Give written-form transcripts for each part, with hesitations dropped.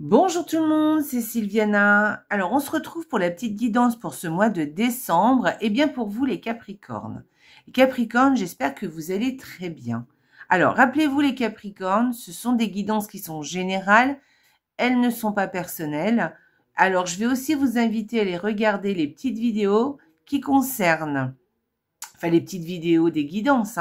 Bonjour tout le monde, c'est Sylviana. Alors, on se retrouve pour la petite guidance pour ce mois de décembre. Et bien pour vous les Capricornes. Les Capricornes, j'espère que vous allez très bien. Alors, rappelez-vous les Capricornes, ce sont des guidances qui sont générales. Elles ne sont pas personnelles. Alors, je vais aussi vous inviter à aller regarder les petites vidéos qui concernent, enfin les petites vidéos des guidances,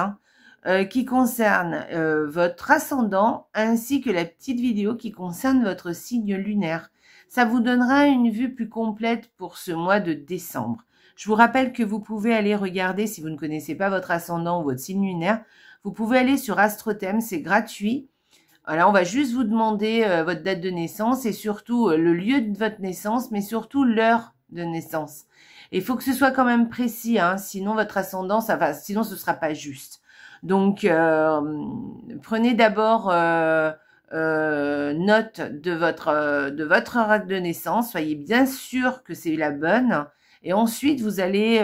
qui concerne votre ascendant ainsi que la petite vidéo qui concerne votre signe lunaire. Ça vous donnera une vue plus complète pour ce mois de décembre. Je vous rappelle que vous pouvez aller regarder, si vous ne connaissez pas votre ascendant ou votre signe lunaire, vous pouvez aller sur AstroThème, c'est gratuit. Voilà, on va juste vous demander votre date de naissance et surtout le lieu de votre naissance, mais surtout l'heure de naissance. Il faut que ce soit quand même précis, sinon votre ascendant, sinon ce sera pas juste. Donc, prenez d'abord note de votre heure de naissance. Soyez bien sûr que c'est la bonne. Et ensuite, vous allez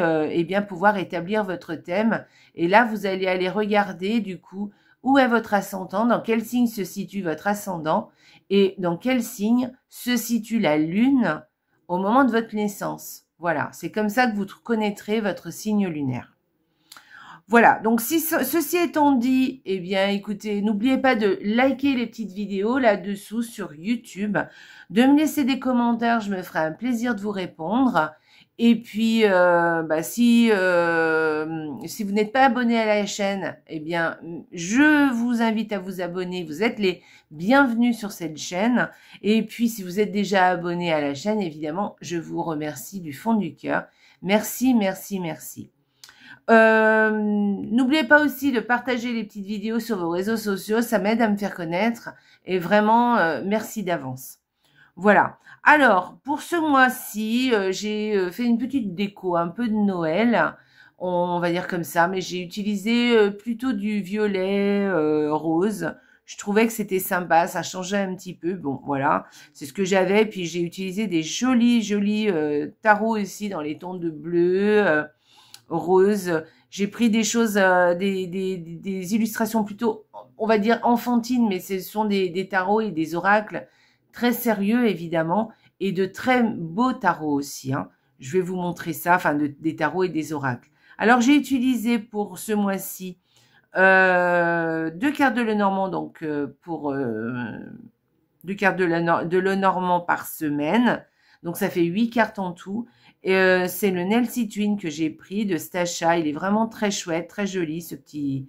pouvoir établir votre thème. Et là, vous allez aller regarder du coup où est votre ascendant, dans quel signe se situe votre ascendant et dans quel signe se situe la lune au moment de votre naissance. Voilà, c'est comme ça que vous connaîtrez votre signe lunaire. Voilà, donc si ceci étant dit, eh bien écoutez, n'oubliez pas de liker les petites vidéos là-dessous sur YouTube, de me laisser des commentaires, je me ferai un plaisir de vous répondre. Et puis, si vous n'êtes pas abonné à la chaîne, eh bien, je vous invite à vous abonner. Vous êtes les bienvenus sur cette chaîne. Et puis, si vous êtes déjà abonné à la chaîne, évidemment, je vous remercie du fond du cœur. Merci, merci, merci. N'oubliez pas aussi de partager les petites vidéos sur vos réseaux sociaux, ça m'aide à me faire connaître et vraiment merci d'avance. Voilà. Alors, pour ce mois-ci, j'ai fait une petite déco, un peu de Noël, on va dire comme ça, mais j'ai utilisé plutôt du violet rose. Je trouvais que c'était sympa, ça changeait un petit peu. Bon, voilà, c'est ce que j'avais. Puis j'ai utilisé des jolis tarots ici dans les tons de bleu, rose. J'ai pris des choses, des illustrations plutôt, on va dire enfantines, mais ce sont des tarots et des oracles très sérieux évidemment, et de très beaux tarots aussi. Je vais vous montrer ça, enfin des tarots et des oracles. Alors j'ai utilisé pour ce mois-ci 2 cartes de Lenormand, donc pour 2 cartes de Lenormand par semaine. Donc ça fait 8 cartes en tout. Et c'est le Nelsie Twin que j'ai pris de Stacha. Il est vraiment très chouette, très joli ce petit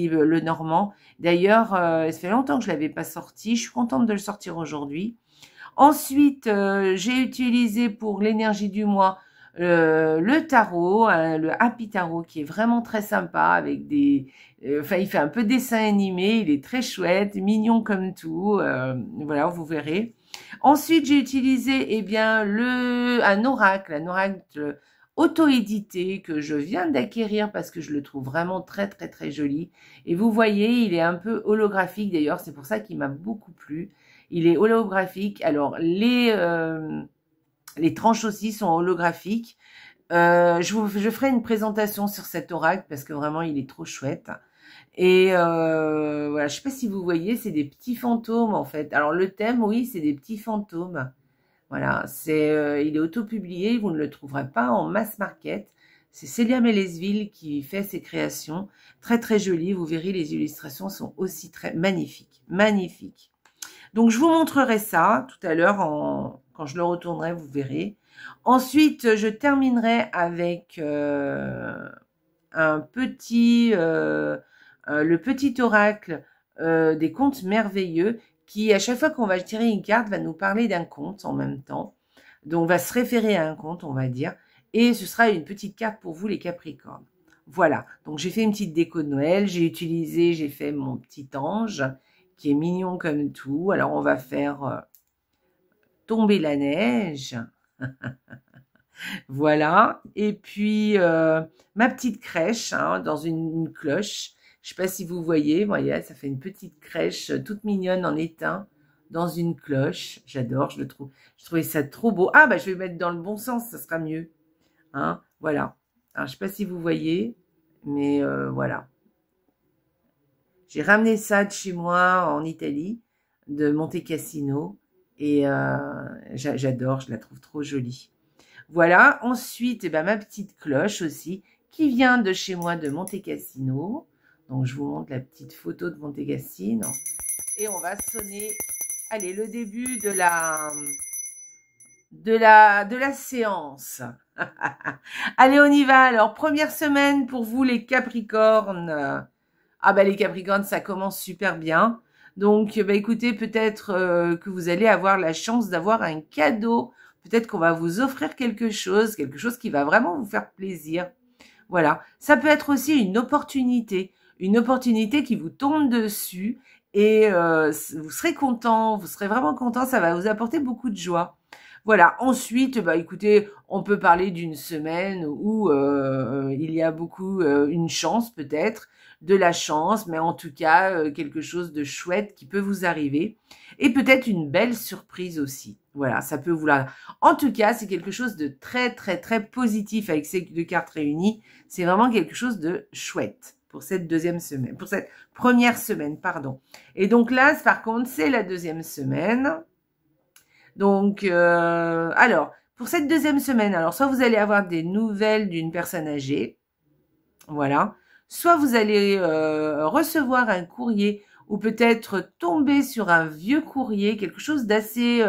Lenormand. D'ailleurs, ça fait longtemps que je l'avais pas sorti. Je suis contente de le sortir aujourd'hui. Ensuite, j'ai utilisé pour l'énergie du mois le tarot, le Happy Tarot, qui est vraiment très sympa avec des... il fait un peu dessin animé. Il est très chouette, mignon comme tout. Voilà, vous verrez. Ensuite, j'ai utilisé un oracle auto-édité que je viens d'acquérir parce que je le trouve vraiment très très très joli. Et vous voyez, il est un peu holographique d'ailleurs, c'est pour ça qu'il m'a beaucoup plu. Il est holographique. Alors, les tranches aussi sont holographiques. Je ferai une présentation sur cet oracle parce que vraiment, il est trop chouette. Et voilà, je sais pas si vous voyez, c'est des petits fantômes en fait. Alors le thème, oui, c'est des petits fantômes. Voilà, il est auto-publié, vous ne le trouverez pas en mass market. C'est Célia Mélesville qui fait ses créations, très très jolies. Vous verrez, les illustrations sont aussi très magnifiques, magnifiques. Donc je vous montrerai ça tout à l'heure quand je le retournerai, vous verrez. Ensuite, je terminerai avec le petit oracle des contes merveilleux qui, à chaque fois qu'on va tirer une carte, va nous parler d'un conte en même temps. Donc, va se référer à un conte, on va dire. Et ce sera une petite carte pour vous, les Capricornes. Voilà. Donc, j'ai fait une petite déco de Noël. J'ai fait mon petit ange qui est mignon comme tout. Alors, on va faire tomber la neige. Voilà. Et puis, ma petite crèche dans une cloche. Je sais pas si vous voyez, ça fait une petite crèche toute mignonne en étain dans une cloche. J'adore, je trouvais ça trop beau. Ah, je vais mettre dans le bon sens, ça sera mieux. Voilà. Alors, je sais pas si vous voyez, mais voilà. J'ai ramené ça de chez moi en Italie. de Monte Cassino. Et j'adore, je la trouve trop jolie. Voilà, ensuite, eh ben, ma petite cloche aussi, qui vient de chez moi de Monte Cassino. Donc, je vous montre la petite photo de Monte Cassino. Et on va sonner, allez, le début de la séance. Allez, on y va. Alors, première semaine pour vous, les Capricornes. Ah ben, les Capricornes, ça commence super bien. Donc, bah, écoutez, peut-être que vous allez avoir la chance d'avoir un cadeau. Peut-être qu'on va vous offrir quelque chose qui va vraiment vous faire plaisir. Voilà. Ça peut être aussi une opportunité qui vous tombe dessus et vous serez content, vous serez vraiment content, ça va vous apporter beaucoup de joie. Voilà. Ensuite, bah, écoutez, on peut parler d'une semaine où il y a beaucoup une chance peut-être, de la chance, mais en tout cas quelque chose de chouette qui peut vous arriver et peut-être une belle surprise aussi. Voilà, ça peut vous la... En tout cas, c'est quelque chose de très très très positif avec ces deux cartes réunies. C'est vraiment quelque chose de chouette pour cette deuxième semaine, pour cette première semaine, pardon. Et donc là, par contre, c'est la deuxième semaine. Donc, alors, pour cette deuxième semaine, alors soit vous allez avoir des nouvelles d'une personne âgée, voilà, soit vous allez recevoir un courrier ou peut-être tomber sur un vieux courrier, quelque chose d'assez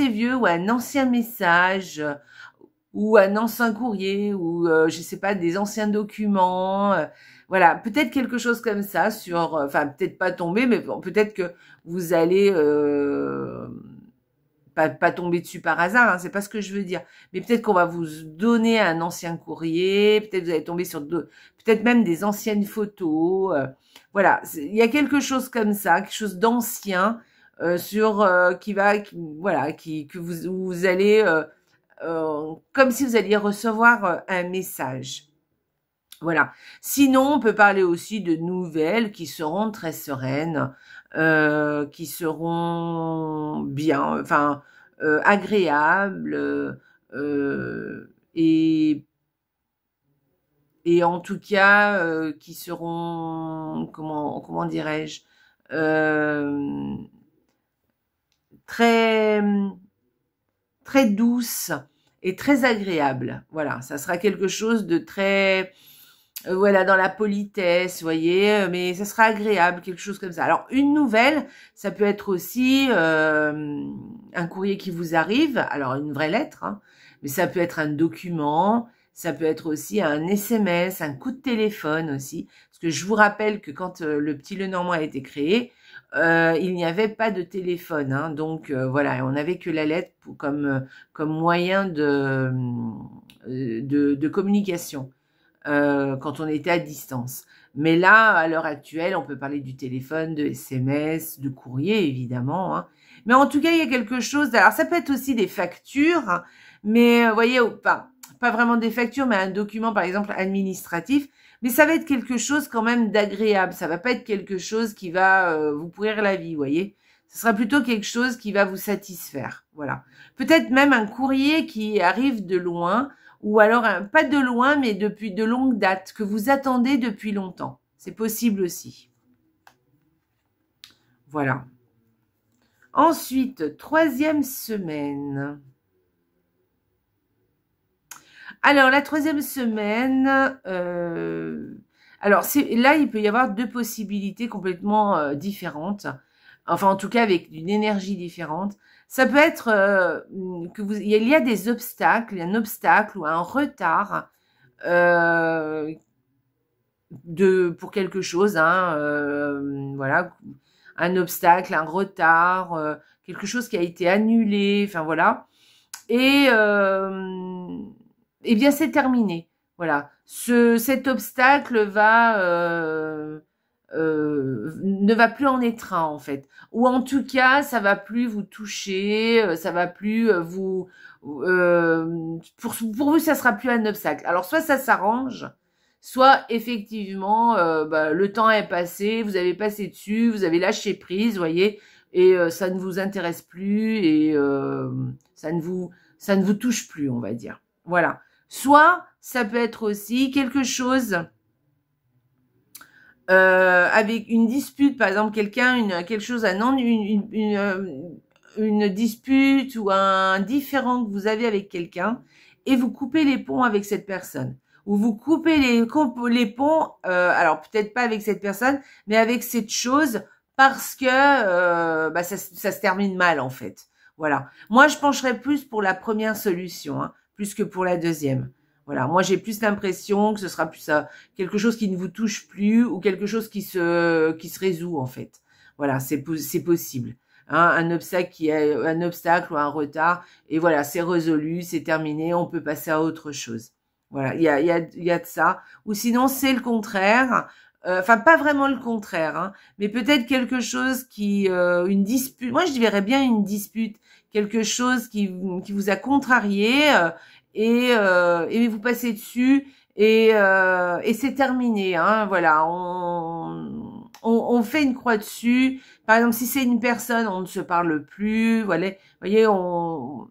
vieux ou un ancien message ou un ancien courrier ou je sais pas, des anciens documents, voilà, peut-être quelque chose comme ça sur, enfin peut-être pas tomber, mais bon, peut-être que vous allez pas tomber dessus par hasard, hein, c'est pas ce que je veux dire. Mais peut-être qu'on va vous donner un ancien courrier, peut-être vous allez tomber sur peut-être même des anciennes photos. Voilà, il y a quelque chose comme ça, quelque chose d'ancien sur voilà, que vous allez comme si vous alliez recevoir un message. Voilà. Sinon, on peut parler aussi de nouvelles qui seront très sereines, qui seront bien, enfin agréables, et en tout cas qui seront comment dirais-je, très très douces et très agréables. Voilà, ça sera quelque chose de très voilà, dans la politesse, vous voyez, mais ça sera agréable, quelque chose comme ça. Alors, une nouvelle, ça peut être aussi un courrier qui vous arrive, alors une vraie lettre, hein, mais ça peut être un document, ça peut être aussi un SMS, un coup de téléphone aussi, parce que je vous rappelle que quand le petit Lenormand a été créé, il n'y avait pas de téléphone, hein, donc voilà, on n'avait que la lettre comme moyen de communication. Quand on était à distance. Mais là, à l'heure actuelle, on peut parler du téléphone, de SMS, de courrier, évidemment. Hein. Mais en tout cas, il y a quelque chose... Alors, ça peut être aussi des factures, hein, mais vous voyez, pas vraiment des factures, mais un document, par exemple, administratif. Mais ça va être quelque chose quand même d'agréable. Ça va pas être quelque chose qui va vous pourrir la vie, vous voyez. Ce sera plutôt quelque chose qui va vous satisfaire. Voilà. Peut-être même un courrier qui arrive de loin, ou alors pas de loin, mais depuis de longue date, que vous attendez depuis longtemps. C'est possible aussi. Voilà. Ensuite, troisième semaine. Alors, la troisième semaine, alors là, il peut y avoir deux possibilités complètement différentes. Enfin, en tout cas, avec une énergie différente. Ça peut être il y a des obstacles, un obstacle ou un retard pour quelque chose, hein, voilà, un obstacle, un retard, quelque chose qui a été annulé, enfin voilà. Et eh bien, c'est terminé. Voilà, cet obstacle ne va plus en être un en fait, ou en tout cas ça va plus vous toucher, ça va plus vous pour vous ça sera plus un obstacle. Alors soit ça s'arrange, soit effectivement le temps est passé, vous avez passé dessus, vous avez lâché prise, vous voyez, et ça ne vous intéresse plus et ça ne vous touche plus, on va dire. Voilà. Soit ça peut être aussi quelque chose avec une dispute, par exemple, quelque chose, une dispute ou un différend que vous avez avec quelqu'un, et vous coupez les ponts avec cette personne. Ou vous coupez les ponts, alors peut-être pas avec cette personne, mais avec cette chose, parce que ça se termine mal en fait. Voilà. Moi, je pencherais plus pour la première solution, hein, plus que pour la deuxième. Voilà. Moi, j'ai plus l'impression que ce sera plus quelque chose qui ne vous touche plus ou quelque chose qui se résout en fait. Voilà, c'est possible. Hein, un obstacle ou un retard, et voilà, c'est résolu, c'est terminé, on peut passer à autre chose. Voilà, il y a de ça. Ou sinon, c'est le contraire. Enfin, pas vraiment le contraire, hein, mais peut-être quelque chose une dispute. Moi, je verrais bien une dispute, quelque chose qui vous a contrarié et vous passez dessus et c'est terminé. Hein, voilà, on fait une croix dessus. Par exemple, si c'est une personne, on ne se parle plus. Voilà, vous voyez, on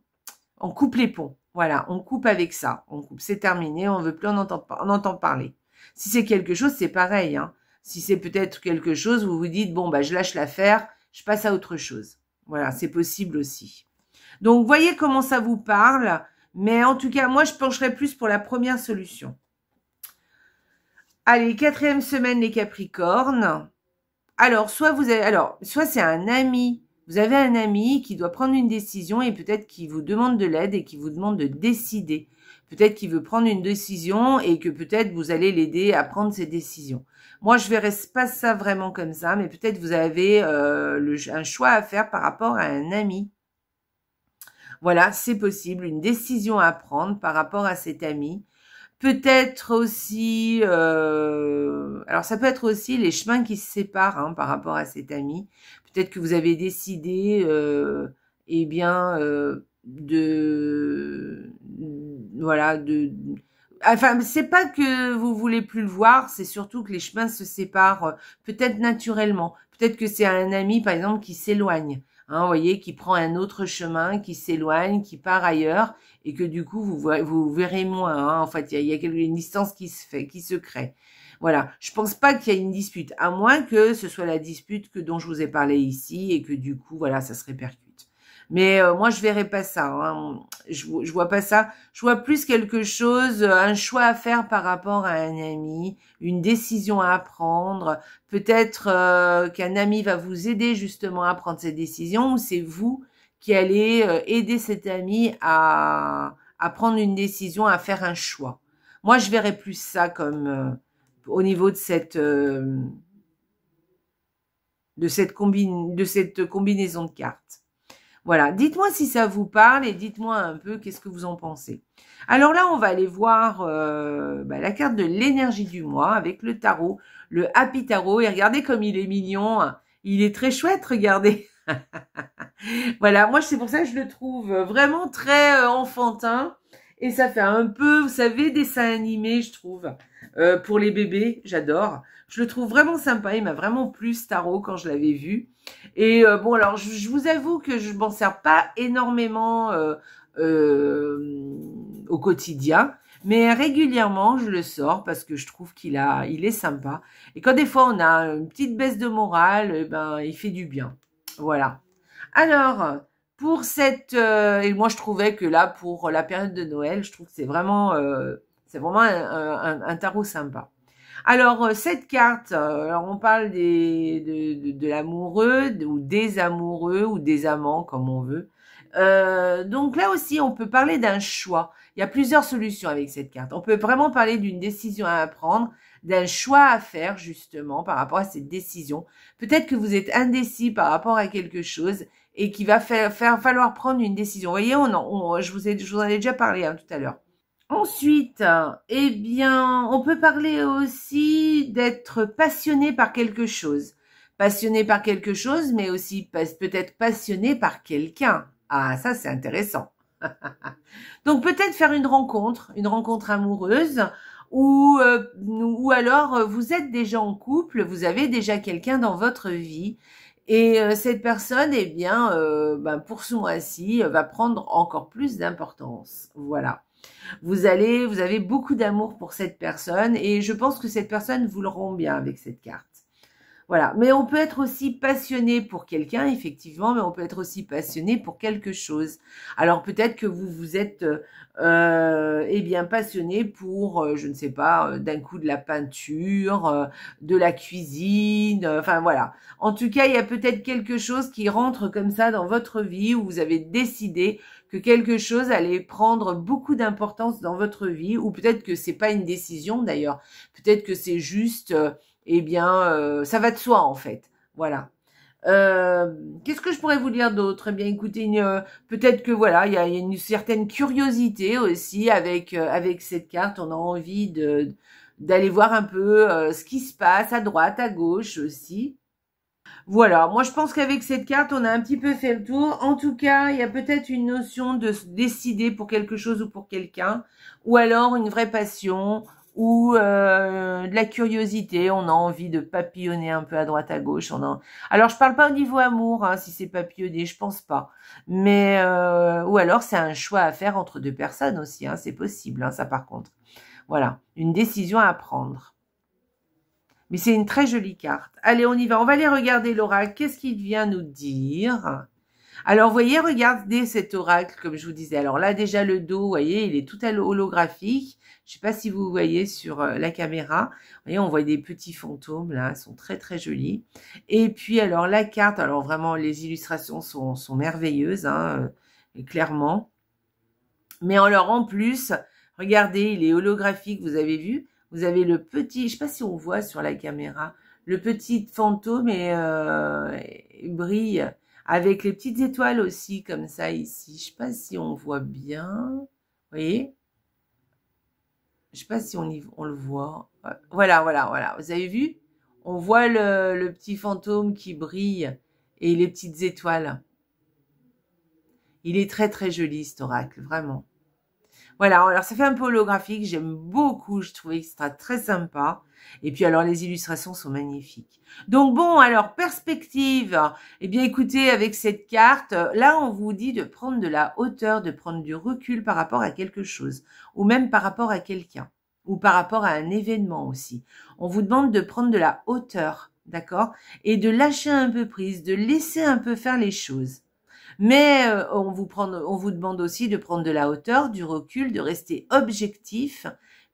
coupe les ponts. Voilà, on coupe avec ça. On coupe, c'est terminé, on veut plus en entendre parler. Si c'est quelque chose, c'est pareil. Hein. Si c'est peut-être quelque chose, vous vous dites, bon, bah, je lâche l'affaire, je passe à autre chose. Voilà, c'est possible aussi. Donc, voyez comment ça vous parle. Mais en tout cas, moi, je pencherais plus pour la première solution. Allez, 4e semaine, les Capricornes. Alors, soit c'est un ami. Vous avez un ami qui doit prendre une décision et peut-être qu'il vous demande de l'aide et qui vous demande de décider. Peut-être qu'il veut prendre une décision et que peut-être vous allez l'aider à prendre ses décisions. Moi, je verrais pas ça vraiment comme ça, mais peut-être vous avez un choix à faire par rapport à un ami. Voilà, c'est possible, une décision à prendre par rapport à cet ami. Peut-être aussi, alors ça peut être aussi les chemins qui se séparent hein, par rapport à cet ami. Peut-être que vous avez décidé, enfin, c'est pas que vous voulez plus le voir, c'est surtout que les chemins se séparent peut-être naturellement. Peut-être que c'est un ami, par exemple, qui s'éloigne. Hein, vous voyez, qui prend un autre chemin, qui s'éloigne, qui part ailleurs, et que du coup, vous verrez moins. Hein. En fait, il y a une distance qui se crée. Voilà. Je pense pas qu'il y ait une dispute, à moins que ce soit la dispute dont je vous ai parlé ici, et que du coup, voilà, ça se répercute. Mais moi, je verrais pas ça. Hein. Je vois pas ça. Je vois plus quelque chose, un choix à faire par rapport à un ami, une décision à prendre. Peut-être qu'un ami va vous aider justement à prendre cette décision, ou c'est vous qui allez aider cet ami à prendre une décision, à faire un choix. Moi, je verrais plus ça comme au niveau de cette combinaison de cartes. Voilà, dites-moi si ça vous parle et dites-moi un peu qu'est-ce que vous en pensez. Alors là, on va aller voir la carte de l'énergie du mois avec le tarot, le Happy Tarot. Et regardez comme il est mignon. Il est très chouette, regardez. Voilà, moi c'est pour ça que je le trouve vraiment très enfantin. Et ça fait un peu, vous savez, dessin animé, je trouve. Pour les bébés, j'adore. Je le trouve vraiment sympa. Il m'a vraiment plu ce tarot quand je l'avais vu. Et bon, alors je vous avoue que je m'en sers pas énormément au quotidien, mais régulièrement je le sors parce que je trouve il est sympa. Et quand des fois on a une petite baisse de morale, ben il fait du bien. Voilà. Alors pour et moi je trouvais que là pour la période de Noël, je trouve que c'est vraiment un tarot sympa. Alors, cette carte, alors on parle de l'amoureux ou des amoureux ou des amants, comme on veut. Donc là aussi, on peut parler d'un choix. Il y a plusieurs solutions avec cette carte. On peut vraiment parler d'une décision à prendre, d'un choix à faire, justement, par rapport à cette décision. Peut-être que vous êtes indécis par rapport à quelque chose et qu'il va falloir prendre une décision. Vous voyez, je vous en ai déjà parlé hein, tout à l'heure. Ensuite, eh bien, on peut parler aussi d'être passionné par quelque chose. Passionné par quelque chose, mais aussi peut-être passionné par quelqu'un. Ah, ça, c'est intéressant. Donc, peut-être faire une rencontre amoureuse, ou alors vous êtes déjà en couple, vous avez déjà quelqu'un dans votre vie, et cette personne, eh bien, pour ce mois-ci, va prendre encore plus d'importance. Voilà. Vous avez beaucoup d'amour pour cette personne et je pense que cette personne vous le rend bien avec cette carte. Voilà, mais on peut être aussi passionné pour quelqu'un, effectivement, mais on peut être aussi passionné pour quelque chose. Alors peut-être que vous êtes eh bien passionné pour, je ne sais pas, d'un coup de la peinture, de la cuisine, enfin voilà. En tout cas, il y a peut-être quelque chose qui rentre comme ça dans votre vie où vous avez décidé que quelque chose allait prendre beaucoup d'importance dans votre vie, ou peut-être que c'est pas une décision d'ailleurs, peut-être que c'est juste eh bien, ça va de soi en fait. Voilà. Qu'est-ce que je pourrais vous dire d'autre? Eh bien, écoutez, peut-être que voilà, il y a une certaine curiosité aussi avec cette carte. On a envie d'aller voir un peu ce qui se passe à droite, à gauche aussi. Voilà, moi je pense qu'avec cette carte, on a un petit peu fait le tour. En tout cas, il y a peut-être une notion de se décider pour quelque chose ou pour quelqu'un, ou alors une vraie passion, ou de la curiosité. On a envie de papillonner un peu à droite à gauche. Alors je parle pas au niveau amour, hein, si c'est papillonner, je pense pas. Mais ou alors c'est un choix à faire entre deux personnes aussi, hein, c'est possible, hein, ça par contre. Voilà, une décision à prendre. Mais c'est une très jolie carte. Allez, on y va. On va aller regarder l'oracle. Qu'est-ce qu'il vient nous dire? Alors, vous voyez, regardez cet oracle, comme je vous disais. Alors là, déjà, le dos, vous voyez, il est tout à holographique. Je sais pas si vous voyez sur la caméra. Vous voyez, on voit des petits fantômes, là. Ils sont très, très jolis. Et puis, alors, la carte, alors vraiment, les illustrations sont merveilleuses, hein, clairement. Mais alors, en plus, regardez, il est holographique, vous avez vu? Vous avez le petit, je sais pas si on voit sur la caméra, le petit fantôme et brille avec les petites étoiles aussi comme ça ici. Je sais pas si on voit bien. Vous voyez? Je sais pas si on le voit. Voilà, voilà, voilà. Vous avez vu? On voit le petit fantôme qui brille et les petites étoiles. Il est très très joli cet oracle, vraiment. Voilà, alors ça fait un peu holographique, j'aime beaucoup, je trouvais que c'était très sympa. Et puis alors les illustrations sont magnifiques. Donc bon, alors perspective, eh bien écoutez, avec cette carte, là on vous dit de prendre de la hauteur, de prendre du recul par rapport à quelque chose, ou même par rapport à quelqu'un, ou par rapport à un événement aussi. On vous demande de prendre de la hauteur, d'accord? Et de lâcher un peu prise, de laisser un peu faire les choses. Mais on vous demande aussi de prendre de la hauteur, du recul, de rester objectif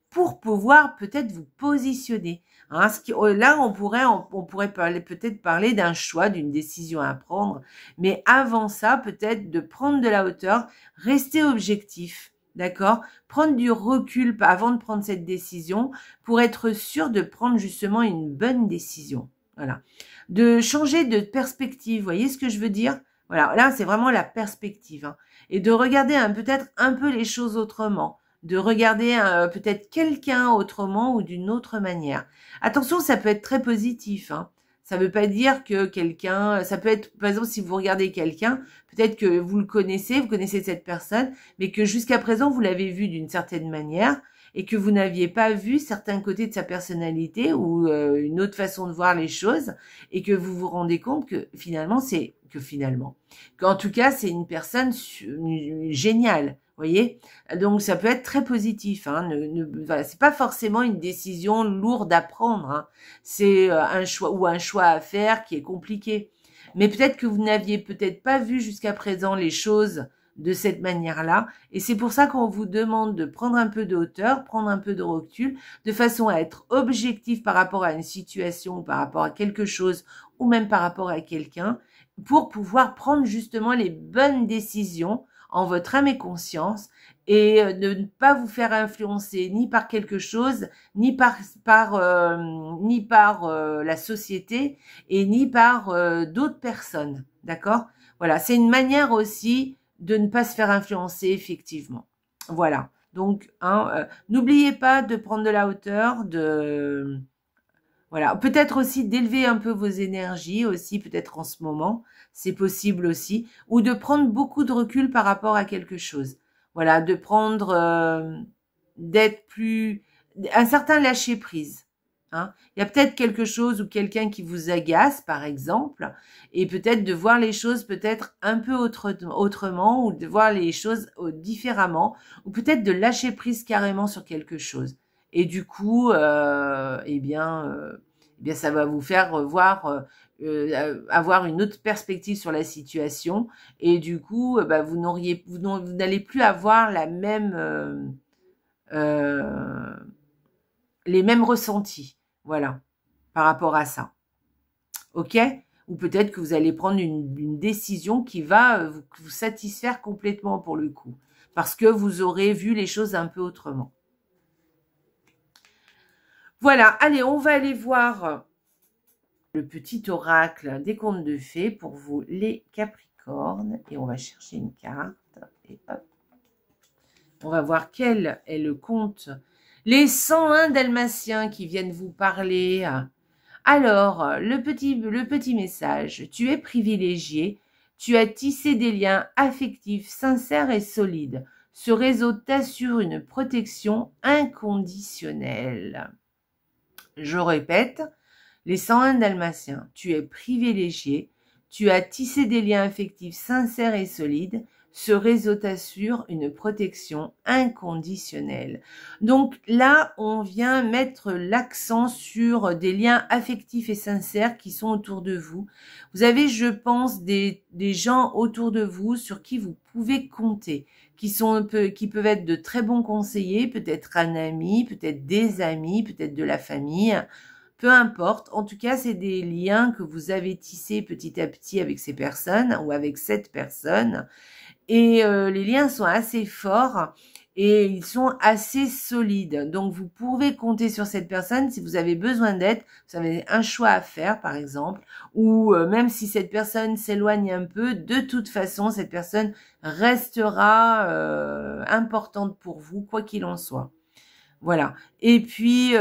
pour pouvoir peut-être vous positionner. Hein, là, on pourrait peut-être parler d'un choix, d'une décision à prendre. Mais avant ça, peut-être de prendre de la hauteur, rester objectif. D'accord? Prendre du recul avant de prendre cette décision pour être sûr de prendre justement une bonne décision. Voilà. De changer de perspective. Vous voyez ce que je veux dire? Voilà, là, c'est vraiment la perspective. Hein. Et de regarder peut-être un peu les choses autrement. De regarder peut-être quelqu'un autrement ou d'une autre manière. Attention, ça peut être très positif. Hein. Ça ne veut pas dire que quelqu'un... Ça peut être, par exemple, si vous regardez quelqu'un, peut-être que vous connaissez cette personne, mais que jusqu'à présent, vous l'avez vu d'une certaine manière et que vous n'aviez pas vu certains côtés de sa personnalité ou une autre façon de voir les choses et que vous vous rendez compte que qu'en tout cas, c'est une personne géniale, voyez. Donc, ça peut être très positif. Hein. Voilà, c'est pas forcément une décision lourde à prendre. Hein. C'est un choix à faire qui est compliqué. Mais peut-être que vous n'aviez peut-être pas vu jusqu'à présent les choses de cette manière-là. Et c'est pour ça qu'on vous demande de prendre un peu de hauteur, prendre un peu de recul, de façon à être objectif par rapport à une situation ou par rapport à quelque chose ou même par rapport à quelqu'un, pour pouvoir prendre justement les bonnes décisions en votre âme et conscience et de ne pas vous faire influencer ni par quelque chose, ni par la société et ni par d'autres personnes. D'accord? Voilà, c'est une manière aussi de ne pas se faire influencer effectivement. Voilà. Donc, n'oubliez pas de prendre de la hauteur, voilà, peut-être aussi d'élever un peu vos énergies aussi, peut-être en ce moment, c'est possible aussi, ou de prendre beaucoup de recul par rapport à quelque chose. Voilà, de prendre, d'être un certain lâcher prise. Hein. Il y a peut-être quelque chose ou quelqu'un qui vous agace, par exemple, et peut-être de voir les choses peut-être un peu autrement ou de voir les choses différemment, ou peut-être de lâcher prise carrément sur quelque chose. Et du coup, eh bien, ça va vous faire voir, avoir une autre perspective sur la situation, et du coup, vous n'allez plus avoir euh, les mêmes ressentis. Voilà, par rapport à ça. OK? Ou peut-être que vous allez prendre une décision qui va vous satisfaire complètement pour le coup. Parce que vous aurez vu les choses un peu autrement. Voilà, allez, on va aller voir le petit oracle des contes de fées pour vous, les Capricornes. Et on va chercher une carte. Et hop. On va voir quel est le conte. Les 101 dalmatiens qui viennent vous parler. Alors, le petit message, tu es privilégié, tu as tissé des liens affectifs sincères et solides. Ce réseau t'assure une protection inconditionnelle. Je répète, les 101 dalmatiens, tu es privilégié, tu as tissé des liens affectifs sincères et solides. Ce réseau t'assure une protection inconditionnelle. Donc là, on vient mettre l'accent sur des liens affectifs et sincères qui sont autour de vous. Vous avez, je pense, des gens autour de vous sur qui vous pouvez compter, qui peuvent être de très bons conseillers, peut-être un ami, peut-être des amis, peut-être de la famille. Peu importe, en tout cas, c'est des liens que vous avez tissés petit à petit avec ces personnes ou avec cette personne. Et les liens sont assez forts et ils sont assez solides. Donc, vous pouvez compter sur cette personne si vous avez besoin d'aide, vous avez un choix à faire, par exemple, ou même si cette personne s'éloigne un peu, de toute façon, cette personne restera importante pour vous, quoi qu'il en soit. Voilà. Et puis,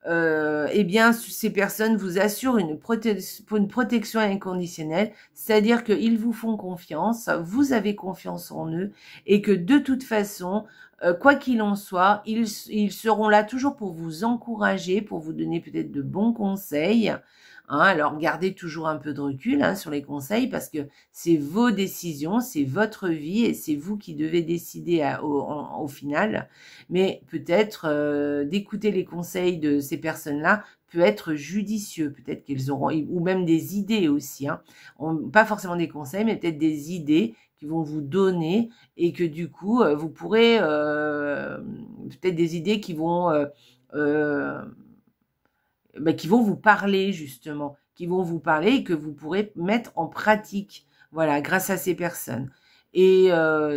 eh bien, ces personnes vous assurent une protection inconditionnelle, c'est-à-dire qu'ils vous font confiance, vous avez confiance en eux, et que de toute façon, quoi qu'il en soit, ils seront là toujours pour vous encourager, pour vous donner peut-être de bons conseils. Hein, alors, gardez toujours un peu de recul sur les conseils parce que c'est vos décisions, c'est votre vie et c'est vous qui devez décider au final. Mais peut-être d'écouter les conseils de ces personnes-là peut être judicieux. Peut-être qu'elles auront, ou même des idées aussi. Pas forcément des conseils, mais peut-être des idées qui vont vous donner et que du coup, vous pourrez, peut-être des idées qui vont vous parler justement, qui vont vous parler et que vous pourrez mettre en pratique, voilà, grâce à ces personnes. Et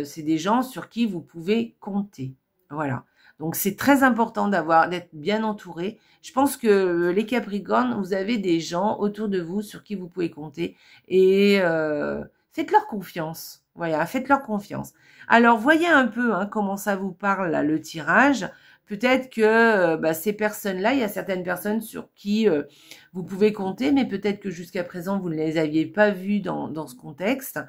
c'est des gens sur qui vous pouvez compter, voilà. Donc c'est très important d'être bien entouré. Je pense que les Capricornes, vous avez des gens autour de vous sur qui vous pouvez compter et faites-leur confiance. Voilà, faites-leur confiance. Alors voyez un peu comment ça vous parle là, le tirage. Peut-être que ces personnes-là, il y a certaines personnes sur qui vous pouvez compter, mais peut-être que jusqu'à présent, vous ne les aviez pas vues dans ce contexte.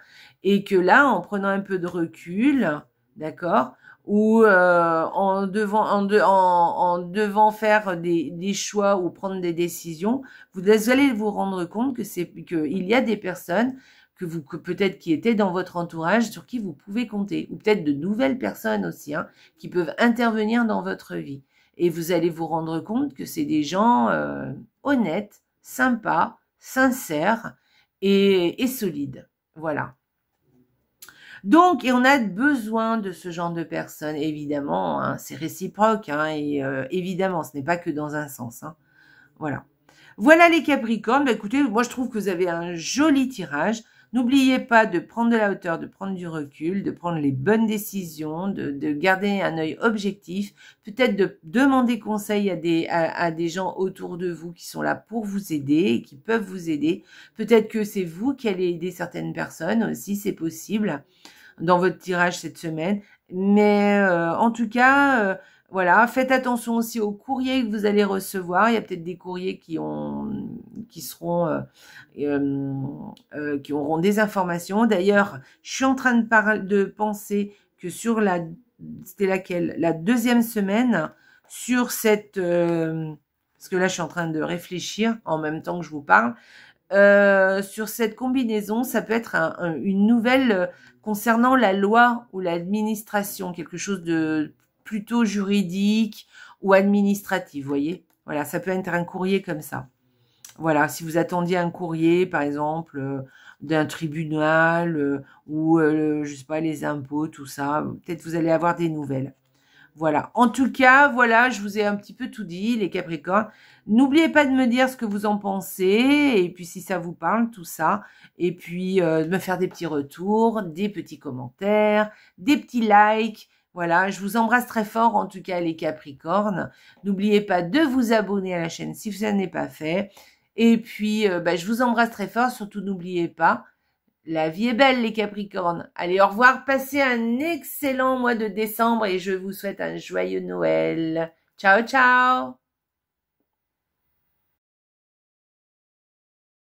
Et que là, en prenant un peu de recul, d'accord, ou en devant faire des choix ou prendre des décisions, vous allez vous rendre compte qu'il y a des personnes que peut-être qui étaient dans votre entourage, sur qui vous pouvez compter, ou peut-être de nouvelles personnes aussi, qui peuvent intervenir dans votre vie. Et vous allez vous rendre compte que c'est des gens honnêtes, sympas, sincères et solides. Voilà. Donc, et on a besoin de ce genre de personnes, évidemment, c'est réciproque, et évidemment, ce n'est pas que dans un sens. Voilà. Voilà les Capricornes. Écoutez, moi je trouve que vous avez un joli tirage. N'oubliez pas de prendre de la hauteur, de prendre du recul, de prendre les bonnes décisions, de garder un œil objectif, peut-être de demander conseil à des gens autour de vous qui sont là pour vous aider et qui peuvent vous aider. Peut-être que c'est vous qui allez aider certaines personnes aussi, c'est possible, dans votre tirage cette semaine. Mais en tout cas, voilà, faites attention aussi aux courriers que vous allez recevoir. Il y a peut-être des courriers qui auront des informations. D'ailleurs, je suis en train de penser que c'était laquelle? La deuxième semaine sur parce que là, je suis en train de réfléchir en même temps que je vous parle. Sur cette combinaison, ça peut être une nouvelle concernant la loi ou l'administration, quelque chose de plutôt juridique ou administratif, vous voyez. Voilà, ça peut être un courrier comme ça. Voilà, si vous attendiez un courrier, par exemple, d'un tribunal ou, je sais pas, les impôts, tout ça, peut-être vous allez avoir des nouvelles. Voilà. En tout cas, voilà, je vous ai un petit peu tout dit, les Capricornes. N'oubliez pas de me dire ce que vous en pensez, et puis si ça vous parle, tout ça. Et puis, de me faire des petits retours, des petits commentaires, des petits likes. Voilà, je vous embrasse très fort, en tout cas, les Capricornes. N'oubliez pas de vous abonner à la chaîne si ça n'est pas fait. Et puis, je vous embrasse très fort. Surtout, n'oubliez pas, la vie est belle, les Capricornes. Allez, au revoir. Passez un excellent mois de décembre et je vous souhaite un joyeux Noël. Ciao, ciao.